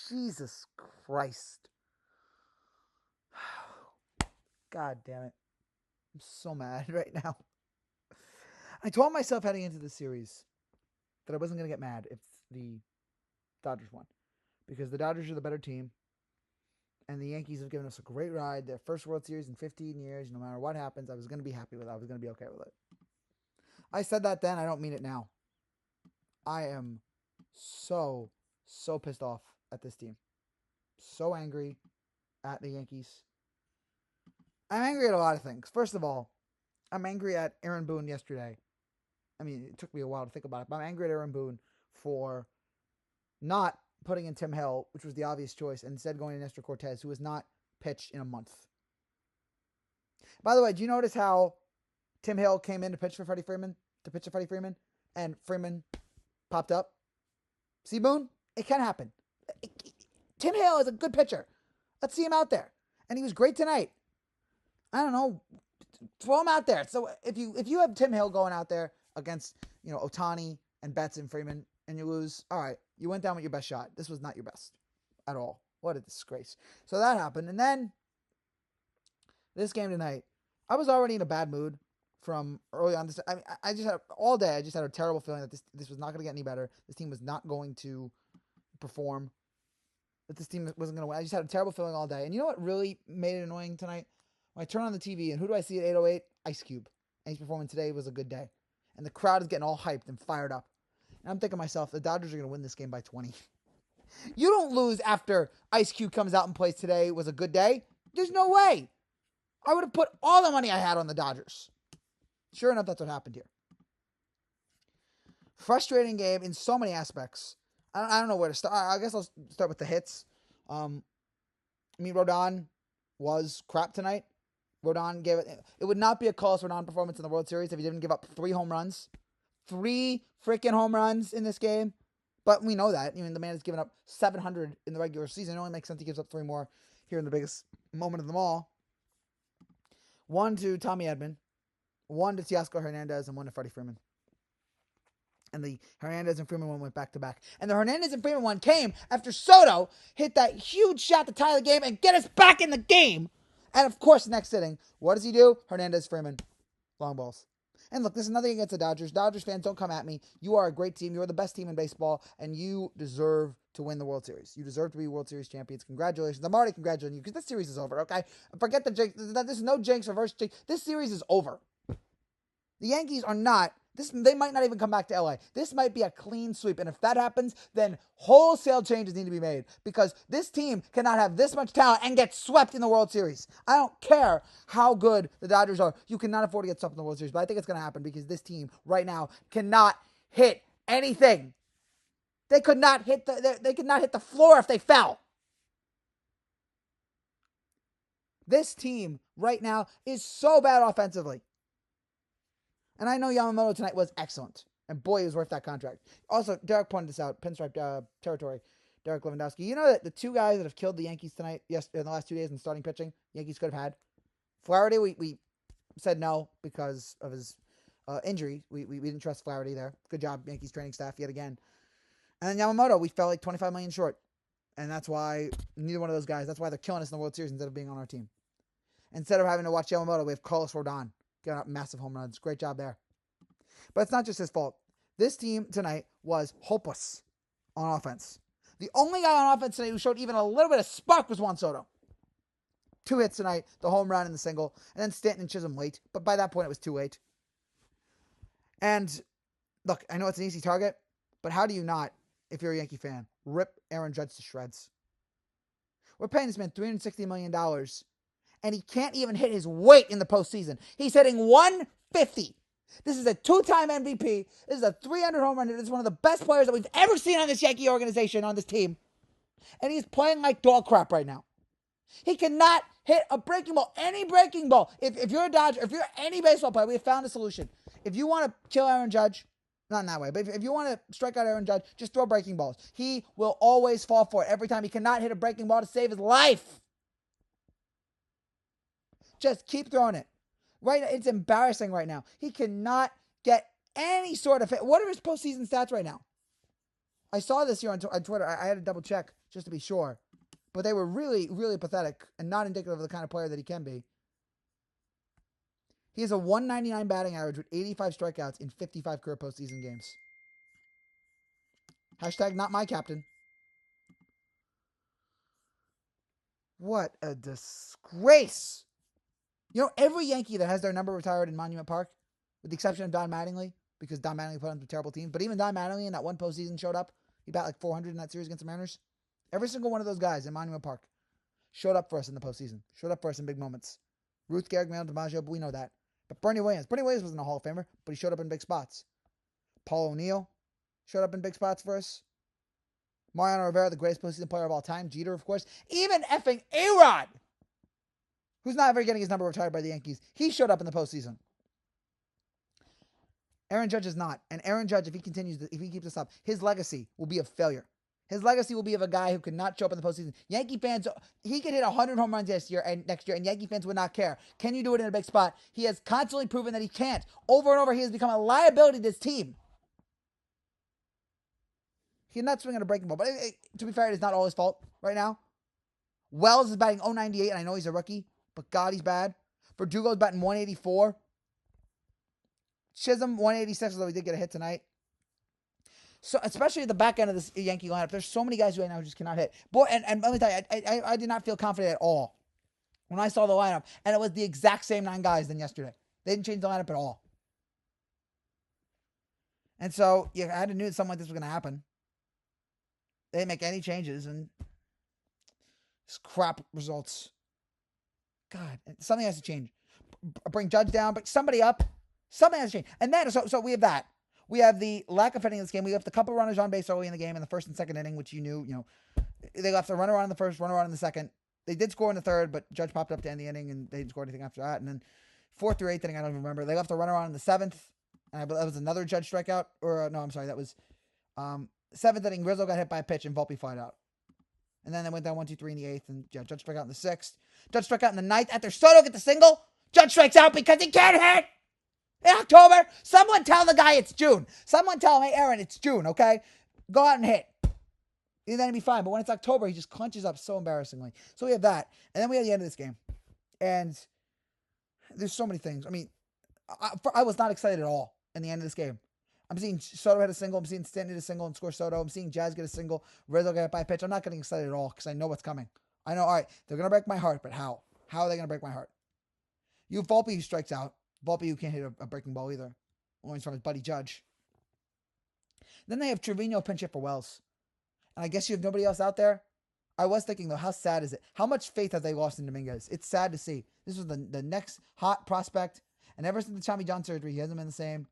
Jesus Christ. God damn it. I'm so mad right now. I told myself heading into the series that I wasn't going to get mad if the Dodgers won. Because the Dodgers are the better team. And the Yankees have given us a great ride. Their first World Series in 15 years. No matter what happens, I was going to be happy with it. I was going to be okay with it. I said that then. I don't mean it now. I am so pissed off at this team. So angry at the Yankees. I'm angry at a lot of things. First of all, I'm angry at Aaron Boone yesterday. I mean, it took me a while to think about it, but I'm angry at Aaron Boone for not putting in Tim Hill, which was the obvious choice, and instead going to Nestor Cortez, who has not pitched in a month. By the way, do you notice how Tim Hill came in to pitch to Freddie Freeman, and Freeman popped up? See, Boone? It can happen. Tim Hill is a good pitcher. Let's see him out there. And he was great tonight. I don't know. Throw him out there. So if you have Tim Hill going out there against, Ohtani and Betts and Freeman and you lose, all right, you went down with your best shot. This was not your best at all. What a disgrace. So that happened. And then this game tonight, I was already in a bad mood from early on. I mean, I just had all day. I just had a terrible feeling that this was not going to get any better. This team was not going to perform. That this team wasn't going to win. I just had a terrible feeling all day. And you know what really made it annoying tonight? When I turn on the TV, and who do I see at 8:08? Ice Cube. And he's performing today was a good day. And the crowd is getting all hyped and fired up. And I'm thinking to myself, the Dodgers are going to win this game by 20. You don't lose after Ice Cube comes out and plays today was a good day. There's no way. I would have put all the money I had on the Dodgers. Sure enough, that's what happened here. Frustrating game in so many aspects. I don't know where to start. I guess I'll start with the hits. Rodon was crap tonight. Rodon gave it. It would not be a Carlos Rodon performance in the World Series if he didn't give up 3 home runs. 3 freaking home runs in this game. But we know that. The man has given up 700 in the regular season. It only makes sense he gives up 3 more here in the biggest moment of them all. 1 to Tommy Edman, 1 to Teoscar Hernandez, and 1 to Freddie Freeman. And the Hernandez and Freeman one went back-to-back. And the Hernandez and Freeman one came after Soto hit that huge shot to tie the game and get us back in the game. And, of course, next inning, what does he do? Hernandez, Freeman, long balls. And look, this is nothing against the Dodgers. Dodgers fans, don't come at me. You are a great team. You are the best team in baseball, and you deserve to win the World Series. You deserve to be World Series champions. Congratulations. I'm already congratulating you because this series is over, okay? Forget the jinx. There's no jinx, reverse jinx. This series is over. The Yankees are not. They might not even come back to LA. This might be a clean sweep. And if that happens, then wholesale changes need to be made because this team cannot have this much talent and get swept in the World Series. I don't care how good the Dodgers are. You cannot afford to get swept in the World Series, but I think it's going to happen because this team right now cannot hit anything. They could not hit the floor if they fell. This team right now is so bad offensively. And I know Yamamoto tonight was excellent. And boy, he was worth that contract. Also, Derek pointed this out. Pinstripe territory. Derek Lewandowski. You know that the 2 guys that have killed the Yankees tonight, in the last 2 days in starting pitching, Yankees could have had? Flaherty, we said no because of his injury. We didn't trust Flaherty there. Good job, Yankees training staff, yet again. And then Yamamoto, we fell like $25 million short. And that's why neither one of those guys, that's why they're killing us in the World Series instead of being on our team. Instead of having to watch Yamamoto, we have Carlos Rodon. Giving up massive home runs. Great job there. But it's not just his fault. This team tonight was hopeless on offense. The only guy on offense tonight who showed even a little bit of spark was Juan Soto. 2 hits tonight, the home run and the single, and then Stanton and Chisholm late. But by that point, it was too late. And look, I know it's an easy target, but how do you not, if you're a Yankee fan, rip Aaron Judge to shreds? We're paying this man $360 million. And he can't even hit his weight in the postseason. He's hitting 150. This is a 2-time MVP. This is a 300 home run. This is one of the best players that we've ever seen on this Yankee organization, on this team. And he's playing like dog crap right now. He cannot hit a breaking ball, any breaking ball. If you're a Dodger, if you're any baseball player, we have found a solution. If you want to kill Aaron Judge, not in that way, but if you want to strike out Aaron Judge, just throw breaking balls. He will always fall for it every time. He cannot hit a breaking ball to save his life. Just keep throwing it. Right now, it's embarrassing right now. He cannot get any sort of hit. What are his postseason stats right now? I saw this here on Twitter. I had to double check just to be sure. But they were really, really pathetic and not indicative of the kind of player that he can be. He has a 199 batting average with 85 strikeouts in 55 career postseason games. Hashtag not my captain. What a disgrace. You know, every Yankee that has their number retired in Monument Park, with the exception of Don Mattingly, because Don Mattingly put on some terrible teams, but even Don Mattingly in that one postseason showed up. He bat like 400 in that series against the Mariners. Every single one of those guys in Monument Park showed up for us in the postseason. Showed up for us in big moments. Ruth, Gehrig, Manuel DiMaggio, but we know that. But Bernie Williams wasn't a Hall of Famer, but he showed up in big spots. Paul O'Neill showed up in big spots for us. Mariano Rivera, the greatest postseason player of all time. Jeter, of course. Even effing A-Rod, who's not ever getting his number retired by the Yankees. He showed up in the postseason. Aaron Judge is not. And Aaron Judge, if he keeps this up, his legacy will be a failure. His legacy will be of a guy who could not show up in the postseason. Yankee fans, he could hit 100 home runs next year, and Yankee fans would not care. Can you do it in a big spot? He has constantly proven that he can't. Over and over, he has become a liability to this team. He's not swinging a breaking ball, but to be fair, it is not all his fault right now. Wells is batting .098, and I know he's a rookie, but God, he's bad. Verdugo's batting .184. Chisholm .186, although he did get a hit tonight. So, especially at the back end of this Yankee lineup, there's so many guys right now who just cannot hit. Boy, and let me tell you, I did not feel confident at all when I saw the lineup, and it was the exact same 9 guys than yesterday. They didn't change the lineup at all. And so, yeah, I had to knew something like this was going to happen. They didn't make any changes, and it's crap results. God, something has to change. Bring Judge down, but somebody up. Something has to change. And then, so we have that. We have the lack of hitting in this game. We left a couple runners on base early in the game in the first and second inning, which you knew, they left a runner on in the first, runner on in the second. They did score in the third, but Judge popped up to end the inning, and they didn't score anything after that. And then 4th through 8th inning, I don't even remember. They left a runner on in the 7th, and that was another Judge strikeout. Or, no, I'm sorry, that was 7th inning. Rizzo got hit by a pitch, and Volpe flied out. And then they went down 1-2-3 in the 8th, and Judge struck out in the 6th. Judge struck out in the 9th. After Soto gets the single, Judge strikes out because he can't hit! In October, someone tell the guy it's June. Someone tell him, hey, Aaron, it's June, okay? Go out and hit. And then he'd be fine. But when it's October, he just clenches up so embarrassingly. So we have that. And then we have the end of this game. And there's so many things. I mean, I was not excited at all in the end of this game. I'm seeing Soto hit a single. I'm seeing Stanton hit a single and score Soto. I'm seeing Jazz get a single. Rizzo get hit by a pitch. I'm not getting excited at all because I know what's coming. I know, all right, they're going to break my heart, but how? How are they going to break my heart? You have Volpe who strikes out. Volpe who can't hit a breaking ball either. Only from his buddy Judge. Then they have Trevino pinch hit for Wells. And I guess you have nobody else out there. I was thinking, though, how sad is it? How much faith have they lost in Dominguez? It's sad to see. This was the next hot prospect. And ever since the Tommy John surgery, he hasn't been the same.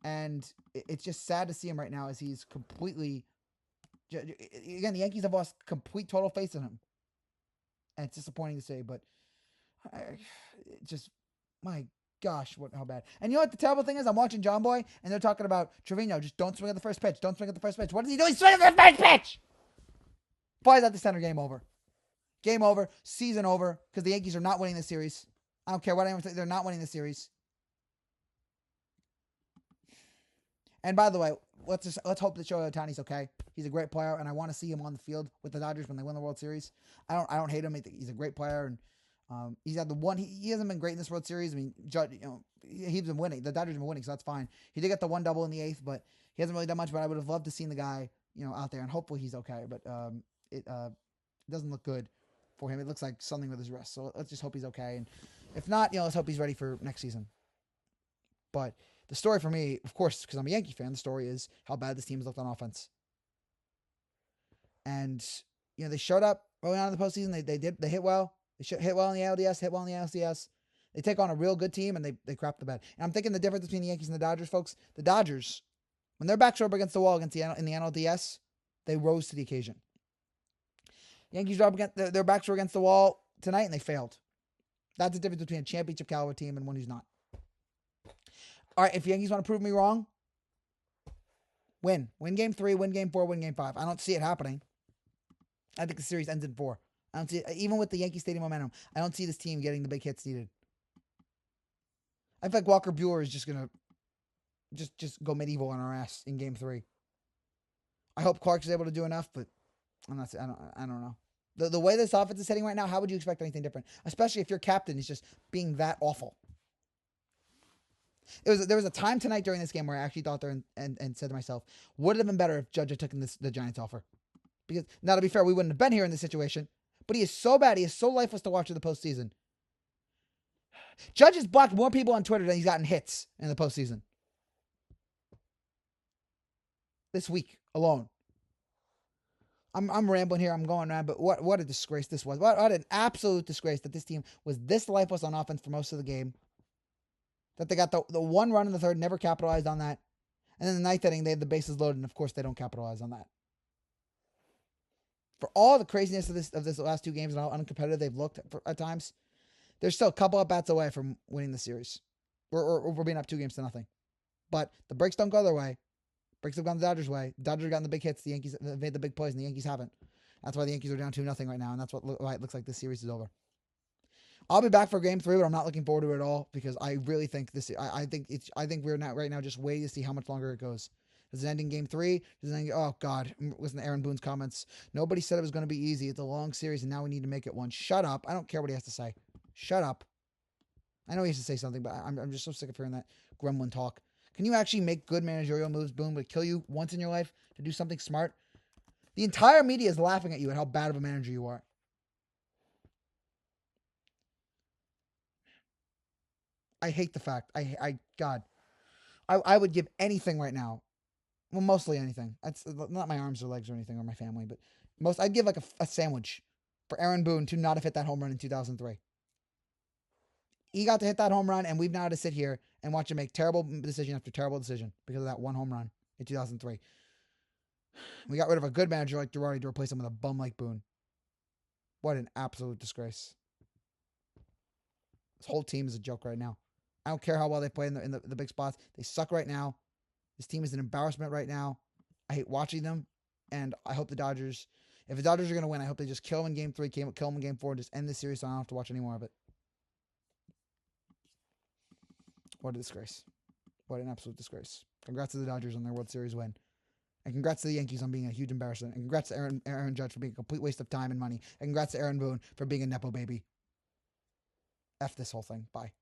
And it's just sad to see him right now as he's completely... Again, the Yankees have lost complete total faith in him. And it's disappointing to say, but... My gosh, how bad. And you know what the terrible thing is? I'm watching John Boy, and they're talking about Trevino, just don't swing at the first pitch. Don't swing at the first pitch. What is he doing? Swing at the first pitch! Flies out the center, game over. Game over, season over, because the Yankees are not winning this series. I don't care what anyone says, they're not winning this series. And by the way, let's hope that Shohei Ohtani's okay. He's a great player, and I want to see him on the field with the Dodgers when they win the World Series. I don't hate him. I think he's a great player, and he's had the one. He hasn't been great in this World Series. I mean, he's been winning. The Dodgers have been winning, so that's fine. He did get the one double in the 8th, but he hasn't really done much. But I would have loved to seen the guy, out there, and hopefully he's okay. But it doesn't look good for him. It looks like something with his wrist. So let's just hope he's okay. And if not, let's hope he's ready for next season. But the story for me, of course, because I'm a Yankee fan, the story is how bad this team has looked on offense. And they showed up early on in the postseason. They hit well. They hit well in the ALDS, hit well in the ALCS. They take on a real good team, and they crap the bed. And I'm thinking the difference between the Yankees and the Dodgers, folks. The Dodgers, when their backs were up against the wall in the NLDS, they rose to the occasion. Yankees were up against their backs were against the wall tonight, and they failed. That's the difference between a championship caliber team and one who's not. All right, if Yankees want to prove me wrong, win game 3, win game 4, win game 5. I don't see it happening. I think the series ends in 4. I don't see it, even with the Yankee Stadium momentum. I don't see this team getting the big hits needed. I feel like Walker Buehler is just gonna just go medieval on our ass in game 3. I hope Clark is able to do enough, but I don't know. The way this offense is heading right now, how would you expect anything different? Especially if your captain is just being that awful. There was a time tonight during this game where I actually thought there and said to myself, would it have been better if Judge had taken the Giants offer? Because, now to be fair, we wouldn't have been here in this situation. But he is so bad. He is so lifeless to watch in the postseason. Judge has blocked more people on Twitter than he's gotten hits in the postseason. This week alone. I'm rambling here. I'm going around, but what a disgrace this was. What an absolute disgrace that this team was this lifeless on offense for most of the game. That they got the one run in the third, never capitalized on that. And then the ninth inning, they had the bases loaded, and of course they don't capitalize on that. For all the craziness of this last two games and how uncompetitive they've looked at times, they're still a couple of bats away from winning the series. We're being up 2-0. But the breaks don't go their way. Breaks have gone the Dodgers' way. The Dodgers have gotten the big hits. The Yankees have made the big plays, and the Yankees haven't. That's why the Yankees are down 2-0 right now, and that's why it looks like this series is over. I'll be back for Game 3, but I'm not looking forward to it at all because I really think this. I think we're not right now just waiting to see how much longer it goes. Does it end in Game 3? Does it end? Oh God! Listen to Aaron Boone's comments. Nobody said it was going to be easy. It's a long series, and now we need to make it one. Shut up! I don't care what he has to say. Shut up! I know he has to say something, but I'm just so sick of hearing that gremlin talk. Can you actually make good managerial moves? Boone would kill you once in your life to do something smart. The entire media is laughing at you at how bad of a manager you are. I hate the fact. God, I would give anything right now. Well, mostly anything. That's not my arms or legs or anything or my family, but I'd give like a sandwich for Aaron Boone to not have hit that home run in 2003. He got to hit that home run, and we've now had to sit here and watch him make terrible decision after terrible decision because of that one home run in 2003. We got rid of a good manager like Girardi to replace him with a bum like Boone. What an absolute disgrace. This whole team is a joke right now. I don't care how well they play in the big spots. They suck right now. This team is an embarrassment right now. I hate watching them, and I hope the Dodgers, if the Dodgers are going to win, I hope they just kill them in Game 3, kill them in Game 4, and just end this series so I don't have to watch any more of it. What a disgrace. What an absolute disgrace. Congrats to the Dodgers on their World Series win. And congrats to the Yankees on being a huge embarrassment. And congrats to Aaron Judge for being a complete waste of time and money. And congrats to Aaron Boone for being a Nepo baby. F this whole thing. Bye.